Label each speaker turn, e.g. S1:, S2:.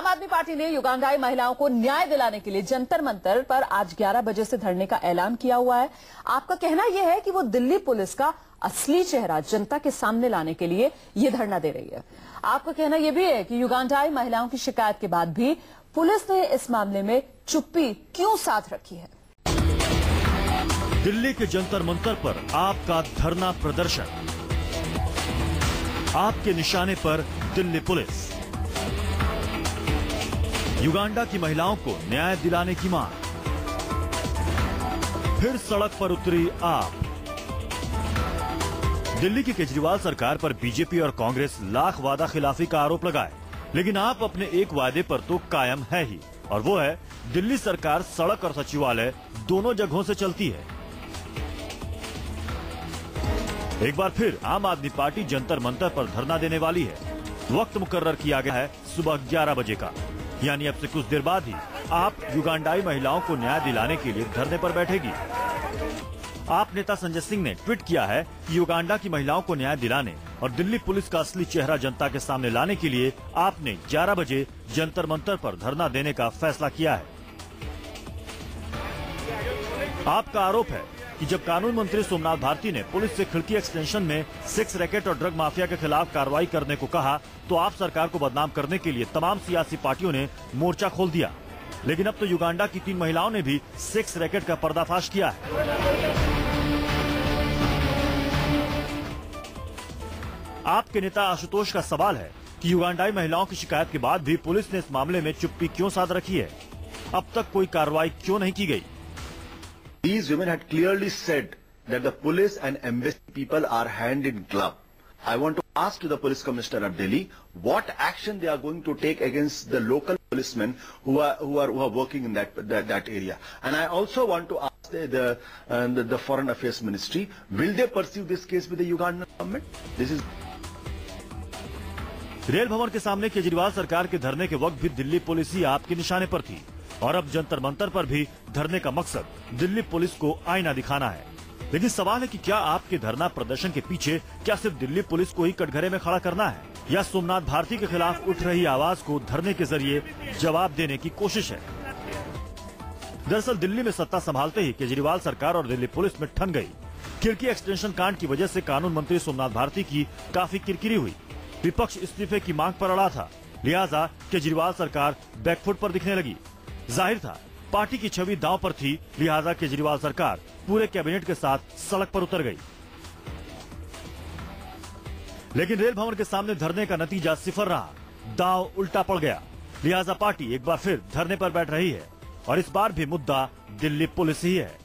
S1: आम आदमी पार्टी ने युगांडाई महिलाओं को न्याय दिलाने के लिए जंतर मंतर पर आज 11 बजे से धरने का ऐलान किया हुआ है। आपका कहना यह है कि वो दिल्ली पुलिस का असली चेहरा जनता के सामने लाने के लिए ये धरना दे रही है। आपका कहना यह भी है कि युगांडाई महिलाओं की शिकायत के बाद भी पुलिस ने इस मामले में चुप्पी क्यों साध रखी है।
S2: दिल्ली के जंतर मंतर पर आपका धरना प्रदर्शन, आपके निशाने पर दिल्ली पुलिस, युगांडा की महिलाओं को न्याय दिलाने की मांग, फिर सड़क पर उतरी आप। दिल्ली की केजरीवाल सरकार पर बीजेपी और कांग्रेस लाख वादा खिलाफी का आरोप लगाए, लेकिन आप अपने एक वादे पर तो कायम है ही, और वो है दिल्ली सरकार सड़क और सचिवालय दोनों जगहों से चलती है। एक बार फिर आम आदमी पार्टी जंतर मंतर पर धरना देने वाली है। वक्त मुकर्रर किया गया है सुबह 11 बजे का, यानी अब से कुछ देर बाद ही आप युगांडाई महिलाओं को न्याय दिलाने के लिए धरने पर बैठेगी। आप नेता संजय सिंह ने ट्वीट किया है कि युगांडा की महिलाओं को न्याय दिलाने और दिल्ली पुलिस का असली चेहरा जनता के सामने लाने के लिए आपने 11 बजे जंतर मंतर पर धरना देने का फैसला किया है। आपका आरोप है कि जब कानून मंत्री सोमनाथ भारती ने पुलिस से खिड़की एक्सटेंशन में सेक्स रैकेट और ड्रग माफिया के खिलाफ कार्रवाई करने को कहा, तो आप सरकार को बदनाम करने के लिए तमाम सियासी पार्टियों ने मोर्चा खोल दिया। लेकिन अब तो युगांडा की 3 महिलाओं ने भी सेक्स रैकेट का पर्दाफाश किया है। आपके नेता आशुतोष का सवाल है कि युगांडाई महिलाओं की शिकायत के बाद भी पुलिस ने इस मामले में चुप्पी क्यों साध रखी है, अब तक कोई कार्रवाई क्यों नहीं की गई।
S3: These women had clearly said that the police and embassy people are hand in glove. I want to ask to the police commissioner of Delhi what action they are going to take against the local policemen who are working in that area. And I also want to ask the Foreign Affairs Ministry, will they pursue this case with the Ugandan government? This is.
S2: Rail भवन के सामने केजरीवाल सरकार के धरने के वक्त भी Delhi police ही आपके निशाने पर थी, और अब जंतर मंतर पर भी धरने का मकसद दिल्ली पुलिस को आईना दिखाना है। लेकिन सवाल है कि क्या आपके धरना प्रदर्शन के पीछे क्या सिर्फ दिल्ली पुलिस को ही कटघरे में खड़ा करना है, या सोमनाथ भारती के खिलाफ उठ रही आवाज को धरने के जरिए जवाब देने की कोशिश है। दरअसल दिल्ली में सत्ता संभालते ही केजरीवाल सरकार और दिल्ली पुलिस में ठन गई। खिड़की एक्सटेंशन कांड की वजह से कानून मंत्री सोमनाथ भारती की काफी किरकिरी हुई। विपक्ष इस्तीफे की मांग पर अड़ा था, लिहाजा केजरीवाल सरकार बैकफुट पर दिखने लगी। जाहिर था पार्टी की छवि दांव पर थी, लिहाजा केजरीवाल सरकार पूरे कैबिनेट के साथ सड़क पर उतर गई। लेकिन रेल भवन के सामने धरने का नतीजा सिफर रहा, दांव उल्टा पड़ गया। लिहाजा पार्टी एक बार फिर धरने पर बैठ रही है, और इस बार भी मुद्दा दिल्ली पुलिस ही है।